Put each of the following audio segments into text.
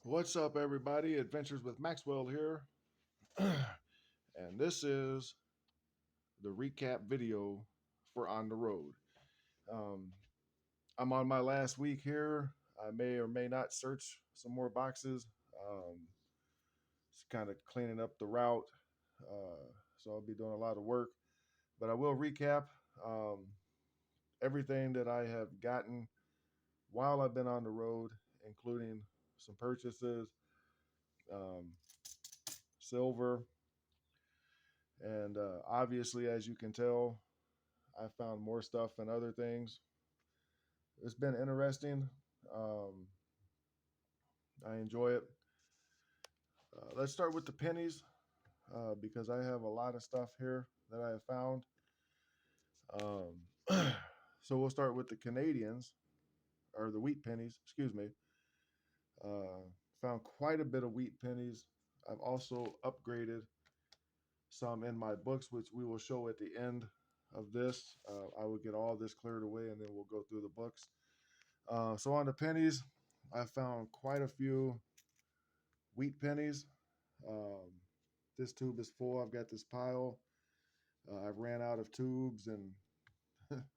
What's up, everybody? Adventures with Maxwell here. And this is the recap video for On the Road. Um, I'm on my last week here. I may or may not search some more boxes. Just kind of cleaning up the route. So I'll be doing a lot of work. But I will recap um, everything that I have gotten while I've been on the road, including some purchases, um, silver, and obviously, as you can tell, I found more stuff and other things. It's been interesting. Um, I enjoy it. Let's start with the pennies because I have a lot of stuff here that I have found. Um, so we'll start with the Canadians or the wheat pennies. Excuse me. Found quite a bit of wheat pennies. I've also upgraded some in my books, which we will show at the end of this. I will get all this cleared away and then we'll go through the books. So on the pennies, I found quite a few wheat pennies. Um, this tube is full. I've got this pile. I've ran out of tubes and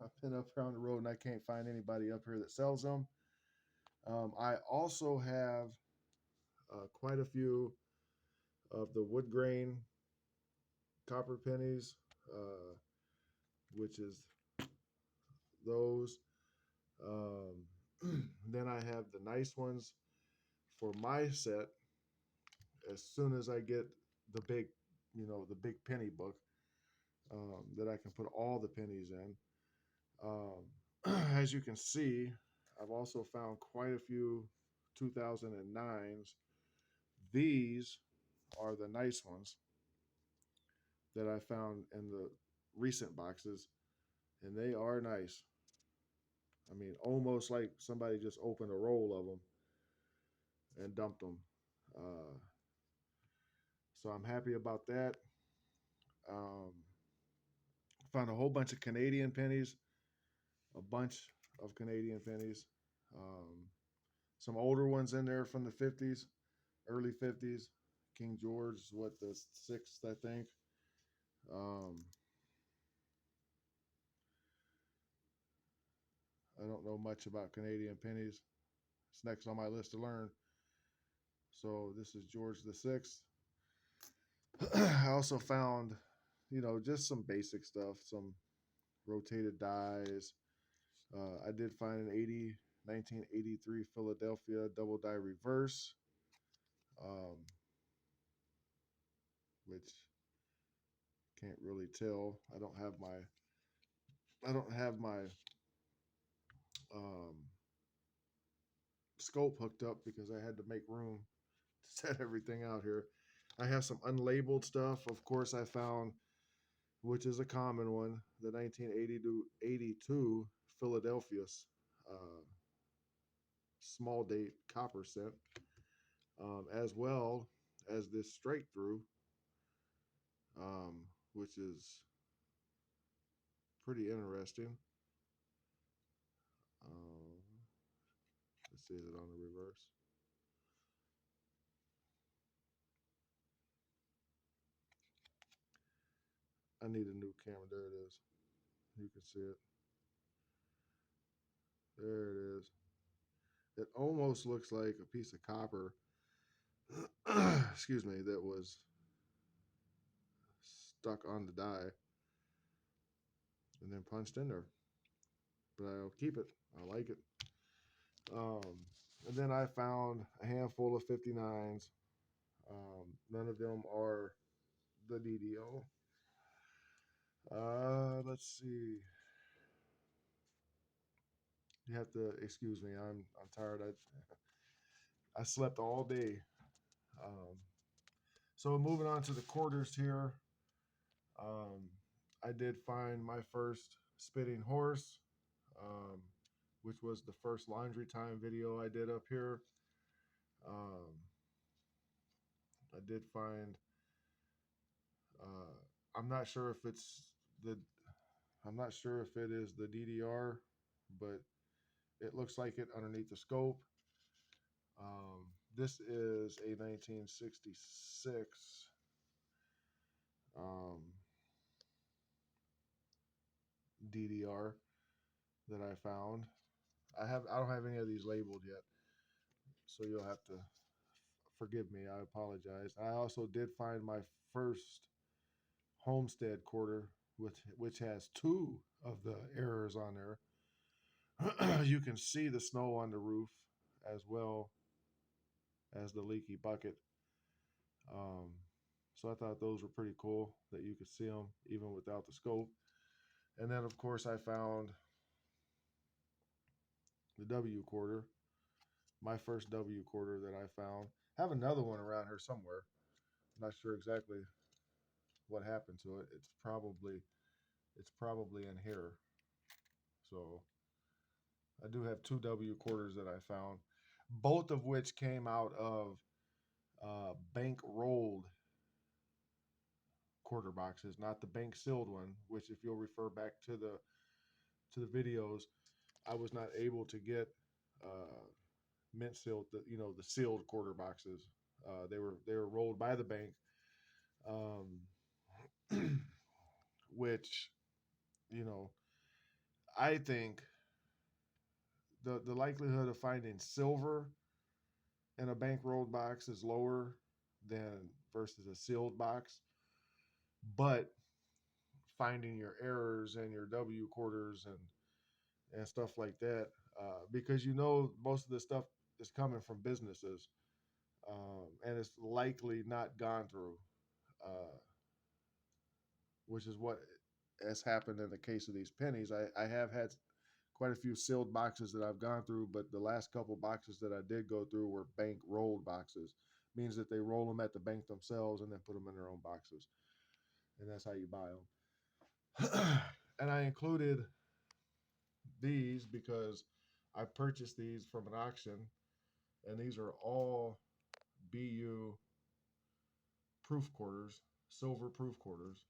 I've been up around the road and I can't find anybody up here that sells them. I also have quite a few of the wood grain copper pennies, uh, which is those. Um, then I have the nice ones for my set. As soon as I get the big, the big penny book that I can put all the pennies in. As you can see, I've also found quite a few 2009s. These are the nice ones that I found in the recent boxes, and they are nice. I mean, almost like somebody just opened a roll of them and dumped them. Uh, so I'm happy about that. Um, Found a whole bunch of Canadian pennies, a bunch of Canadian pennies. Um, some older ones in there from the 50s, early 50s. King George is what, the sixth, I think. Um, I don't know much about Canadian pennies. It's next on my list to learn. So this is George the Sixth. I also found, just some basic stuff, some rotated dies. I did find an 1983 Philadelphia double die reverse, um, which can't really tell. I don't have my um, scope hooked up because I had to make room to set everything out here. I have some unlabeled stuff. Of course, I found, which is a common one, the 1980 to 82 Philadelphia's uh, small date copper set, as well as this straight through, which is pretty interesting. Um, let's see, is it on the reverse? I need a new camera. There it is. You can see it. There it is. It almost looks like a piece of copper, excuse me, that was stuck on the die and then punched in there. But I'll keep it. I like it. Um, and then I found a handful of 59s. None of them are the DDO. Let's see. You have to excuse me. I'm tired. I slept all day. Um, so moving on to the quarters here. Um, I did find my first spitting horse, um, which was the first laundry time video I did up here. Um, I did find. Uh, I'm not sure if it's the. I'm not sure if it is the DDR, but it looks like it underneath the scope. This is a 1966 um, DDR that I found. I don't have any of these labeled yet, so you'll have to forgive me. I apologize. I also did find my first Homestead quarter, which has two of the errors on there. You can see the snow on the roof as well as the leaky bucket. Um, so I thought those were pretty cool that you could see them even without the scope. And then of course I found the W quarter, my first W quarter that I found. I have another one around here somewhere. I'm not sure exactly what happened to it. It's probably in here. So I do have two W quarters that I found, both of which came out of bank rolled quarter boxes, not the bank sealed one. Which, if you'll refer back to the videos, I was not able to get mint sealed, the sealed quarter boxes. They were rolled by the bank, um, which you know I think the likelihood of finding silver in a bank rolled box is lower than versus a sealed box, but finding your errors and your W quarters and stuff like that, because most of the stuff is coming from businesses, and it's likely not gone through, uh, which is what has happened in the case of these pennies. I have had quite a few sealed boxes that I've gone through, but the last couple boxes that I did go through were bank rolled boxes. Means that they roll them at the bank themselves and then put them in their own boxes, and that's how you buy them. And I included these because I purchased these from an auction, and these are all BU proof quarters, silver proof quarters,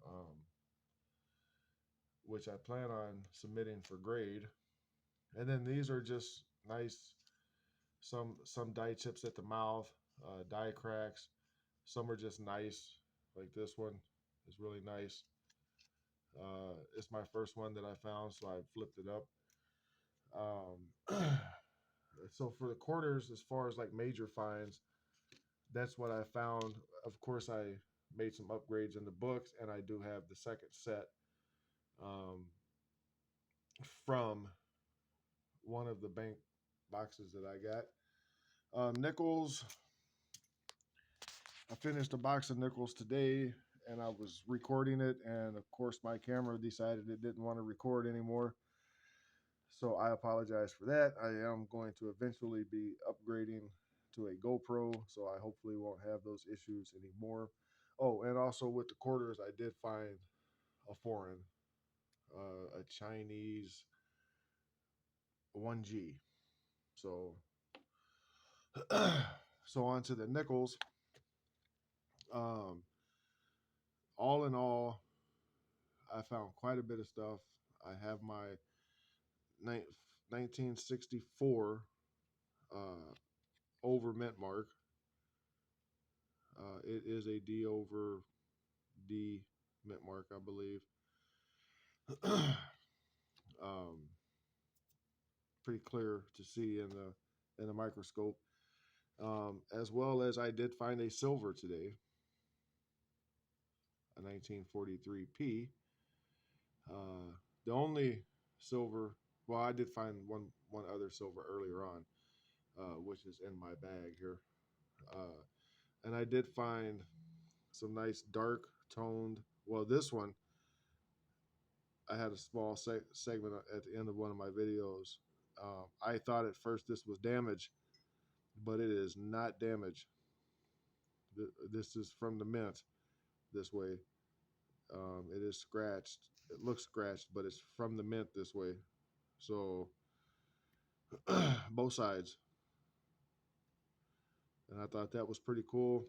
um, which I plan on submitting for grade. And then these are just nice, some die chips at the mouth, die cracks. Some are just nice, like this one is really nice. It's my first one that I found, so I flipped it up. So for the quarters, as far as like major finds, that's what I found. Of course, I made some upgrades in the books, and I do have the second set um, from one of the bank boxes that I got. Nickels. I finished a box of nickels today, and I was recording it, and of course, my camera decided it didn't want to record anymore. So I apologize for that. I am going to eventually be upgrading to a GoPro, so I hopefully won't have those issues anymore. Oh, and also with the quarters, I did find a foreign, a Chinese 1G. So, so on to the nickels. Um, all in all, I found quite a bit of stuff. I have my 1964 over mint mark. It is a D over D mint mark, I believe. um, Pretty clear to see in the microscope. As well as I did find a silver today, a 1943P. The only silver, well, I did find one other silver earlier on, which is in my bag here. And I did find some nice dark toned. Well, this one, I had a small segment at the end of one of my videos. I thought at first this was damage, but it is not damage. This is from the mint this way. It is scratched. It looks scratched, but it's from the mint this way. So both sides. And I thought that was pretty cool.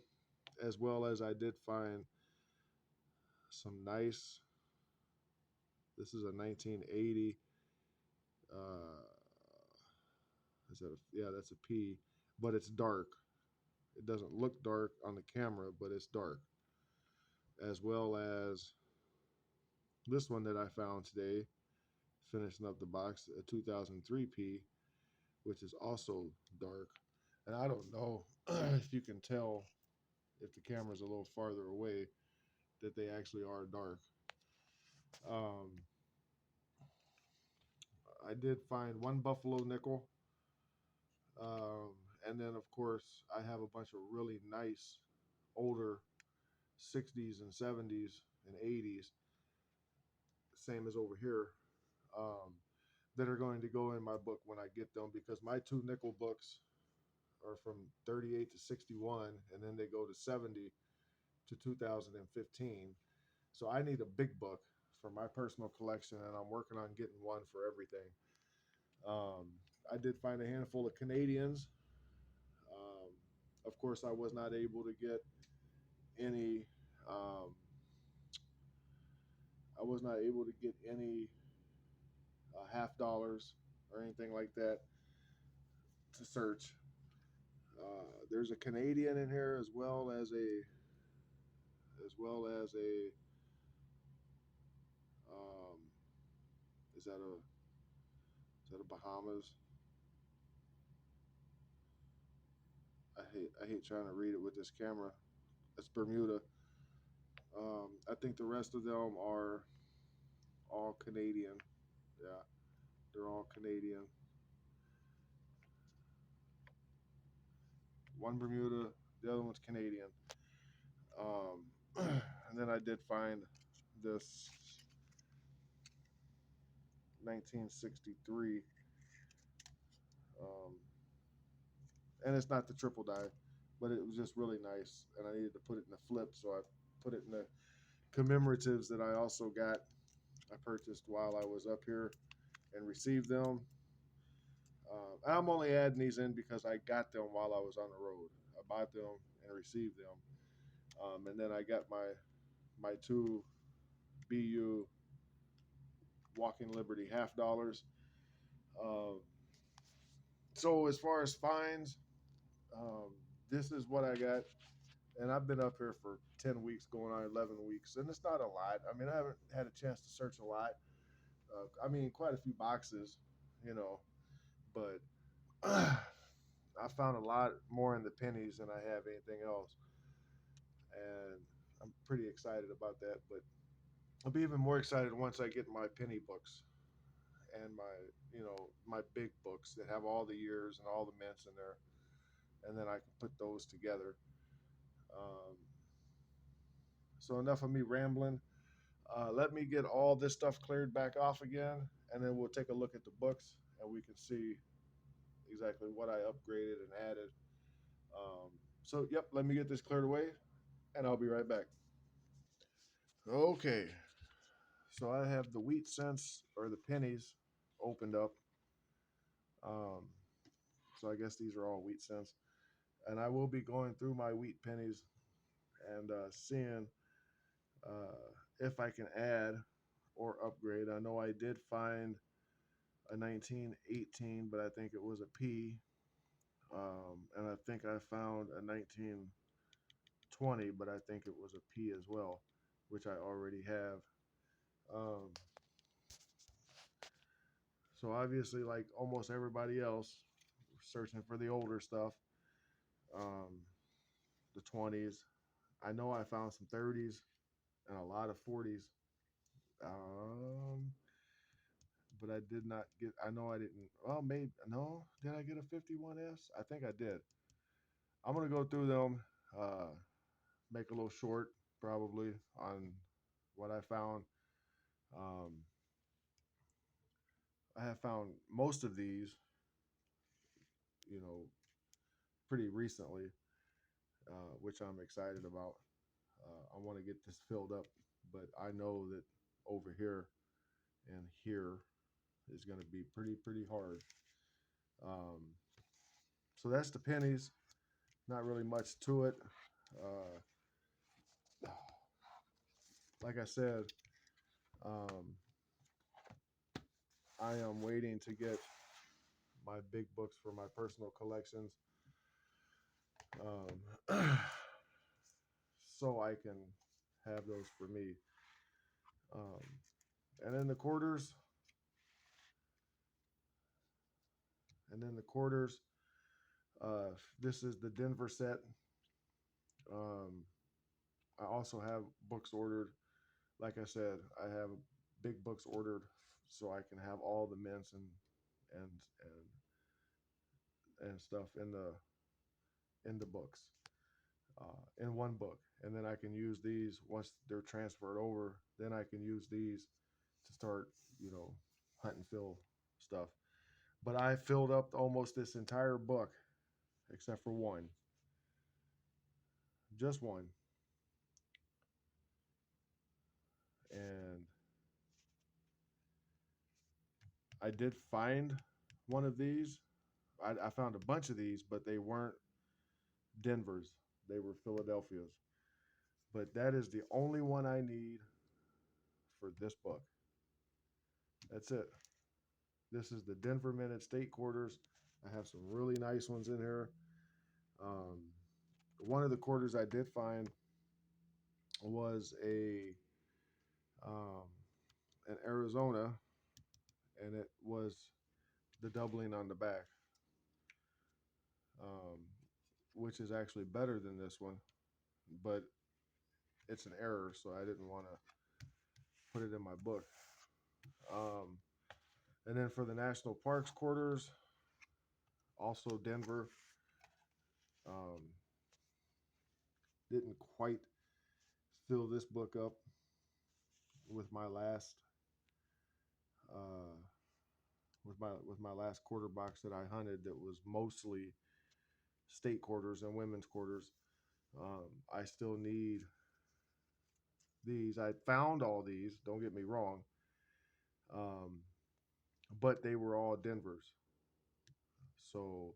As well as I did find some nice, this is a 1980. Uh, is that yeah, that's a P. but it's dark. It doesn't look dark on the camera, but it's dark. As well as this one that I found today, finishing up the box, a 2003P, which is also dark. And I don't know if you can tell if the camera's a little farther away that they actually are dark. Um, I did find one buffalo nickel. Um, and then, of course, I have a bunch of really nice older 60s and 70s and 80s, same as over here, um, that are going to go in my book when I get them, because my two nickel books are from 38 to 61, and then they go to 70 to 2015. So I need a big book for my personal collection, and I'm working on getting one for everything. Um, I did find a handful of Canadians. Um, of course, I was not able to get any. Um, I was not able to get any half dollars or anything like that to search. There's a Canadian in here, as well as a um, is that a Bahamas? I hate trying to read it with this camera. It's Bermuda. I think the rest of them are all Canadian. Yeah, they're all Canadian. One Bermuda, the other one's Canadian. And then I did find this 1963, um, and it's not the triple die, but it was just really nice, and I needed to put it in the flip, so I put it in the commemoratives that I also got. I purchased while I was up here and received them. I'm only adding these in because I got them while I was on the road. I bought them and received them, and then I got my two BU Walking Liberty half dollars. Um, so as far as fines, um, this is what I got, and I've been up here for 10 weeks, going on 11 weeks, and it's not a lot. I mean, I haven't had a chance to search a lot. I mean, quite a few boxes, you know, but I found a lot more in the pennies than I have anything else, and I'm pretty excited about that. But I'll be even more excited once I get my penny books and my big books that have all the years and all the mints in there, and then I can put those together. Um, so enough of me rambling. Let me get all this stuff cleared back off again, and then we'll take a look at the books, and we can see exactly what I upgraded and added. Yep, let me get this cleared away, and I'll be right back. Okay, so I have the wheat cents or the pennies opened up. Um, so I guess these are all wheat cents, and I will be going through my wheat pennies and seeing if I can add or upgrade. I know I did find a 1918, but I think it was a P. And I think I found a 1920, but I think it was a P as well, which I already have. Um, so obviously, like almost everybody else, searching for the older stuff, um, the 20s. I know I found some 30s and a lot of 40s. Um, but I did not get. I know I didn't. Well, maybe no. Did I get a 51S? I think I did. I'm gonna go through them. Make a little short, probably on what I found. Um, I have found most of these, you know, pretty recently, which I'm excited about. I want to get this filled up, but I know that over here and here is going to be pretty hard. Um, so that's the pennies. Not really much to it. Uh, like I said, um, I am waiting to get my big books for my personal collections. So I can have those for me. Um, and then the quarters, and then the quarters. This is the Denver set. Um, I also have books ordered. Like I said, I have big books ordered so I can have all the mints and and stuff in the books, in one book, and then I can use these once they're transferred over. Then I can use these to start, hunt and fill stuff. But I filled up almost this entire book except for one, just one, and I did find one of these. I found a bunch of these, but they weren't Denver's. They were Philadelphia's. But that is the only one I need for this book. That's it. This is the Denver Minute State Quarters. I have some really nice ones in here. Um, one of the quarters I did find was um, an Arizona, and it was the doubling on the back, um, which is actually better than this one, but it's an error, so I didn't want to put it in my book. Um, and then for the National Parks quarters, also Denver. Um, didn't quite fill this book up with my last uh, with my last quarter box that I hunted. That was mostly state quarters and women's quarters. I still need these. I found all these. Don't get me wrong, um, but they were all Denver's. So,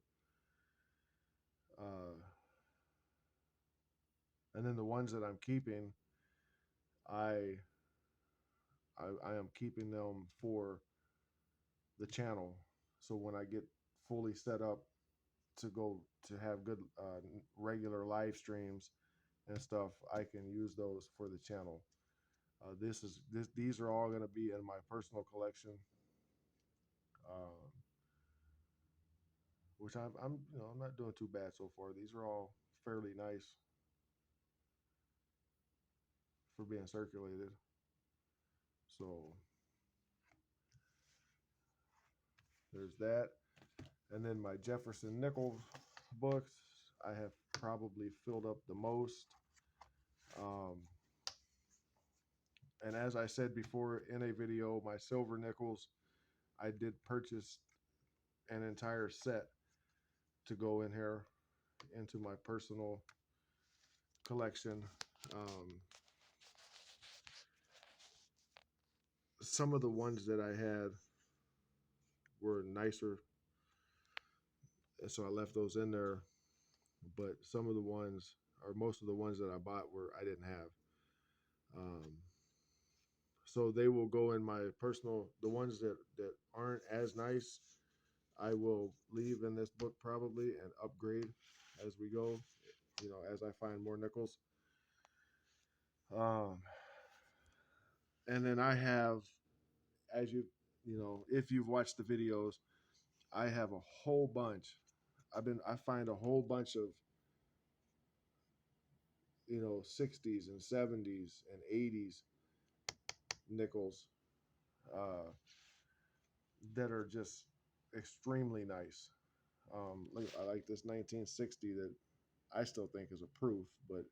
uh, and then the ones that I'm keeping, I I am keeping them for the channel. So when I get fully set up to go to have good regular live streams and stuff, I can use those for the channel. These are all going to be in my personal collection, um, which I'm not doing too bad so far. These are all fairly nice for being circulated. So there's that, and then my Jefferson Nichols books. I have probably filled up the most. Um, and as I said before in a video, my silver nickels, I did purchase an entire set to go in here into my personal collection. Um, some of the ones that I had were nicer, and so I left those in there. But some of the ones, or most of the ones that I bought, were I didn't have. Um, so they will go in my personal. The ones that aren't as nice, I will leave in this book probably and upgrade as we go. As I find more nickels. Um, and then I have, as if you've watched the videos, I have a whole bunch. I find a whole bunch of 60s and 70s and 80s nickels uh, that are just extremely nice. I like this 1960 that I still think is a proof, but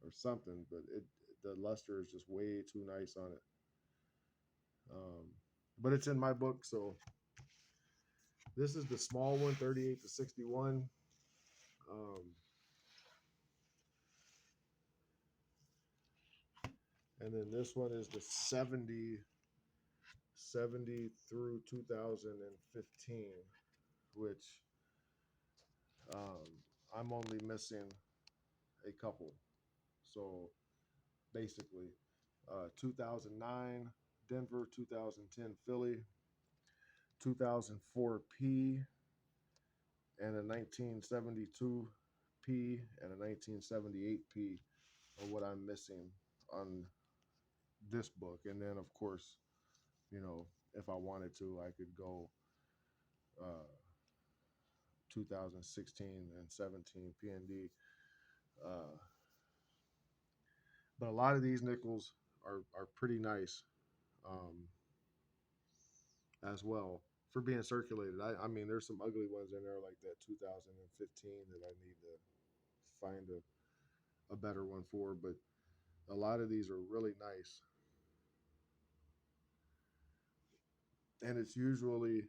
or something, but the luster is just way too nice on it. But it's in my book, so this is the small one, 38 to 61. Um, and then this one is the 70 through 2015, which I'm only missing a couple. So basically, 2009 Denver, 2010 Philly, 2004 P, and a 1972 and a 1978p are what I'm missing on this book. And then, of course, if I wanted to, I could go uh, 2016 and 17 PND. Uh, but a lot of these nickels are pretty nice um, as well for being circulated. I mean, there's some ugly ones in there like that 2015 that I need to find a better one for, but a lot of these are really nice. And it's usually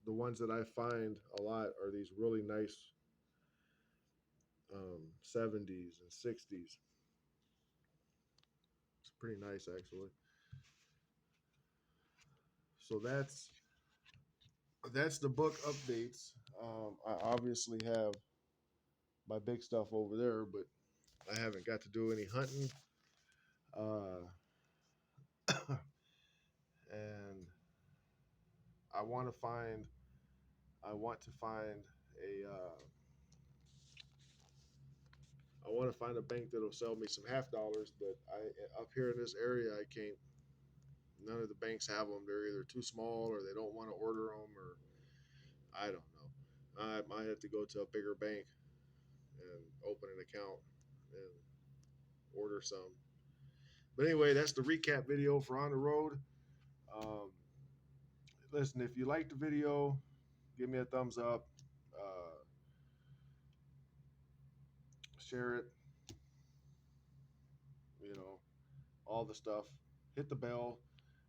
the ones that I find a lot are these really nice 70s and 60s. It's pretty nice actually. So that's the book updates. I obviously have my big stuff over there, but I haven't got to do any hunting. Uh, and I want to find I want to find a bank that'll sell me some half dollars, but I up here in this area I can't. None of the banks have them. They're either too small or they don't want to order them, or I don't know. I might have to go to a bigger bank and open an account and order some. But anyway, that's the recap video for On the Road. Um, Listen, if you like the video, give me a thumbs up. Uh, Share it. You know, all the stuff. Hit the bell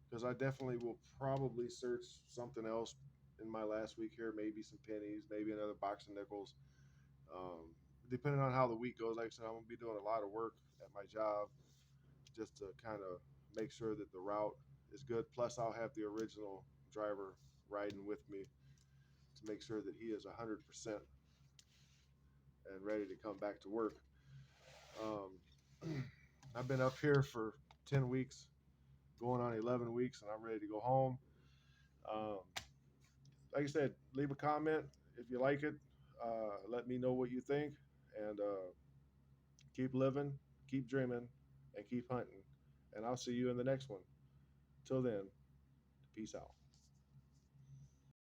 because I definitely will probably search something else in my last week here. Maybe some pennies, maybe another box of nickels. Depending on how the week goes, like I said, I'm gonna be doing a lot of work at my job just to kind of make sure that the route is good. Plus, I'll have the original driver riding with me to make sure that he is 100% and ready to come back to work. I've been up here for 10 weeks, going on 11 weeks, and I'm ready to go home. Um, like I said, leave a comment if you like it. Let me know what you think, and keep living, keep dreaming, and keep hunting. And I'll see you in the next one. Till then, peace out.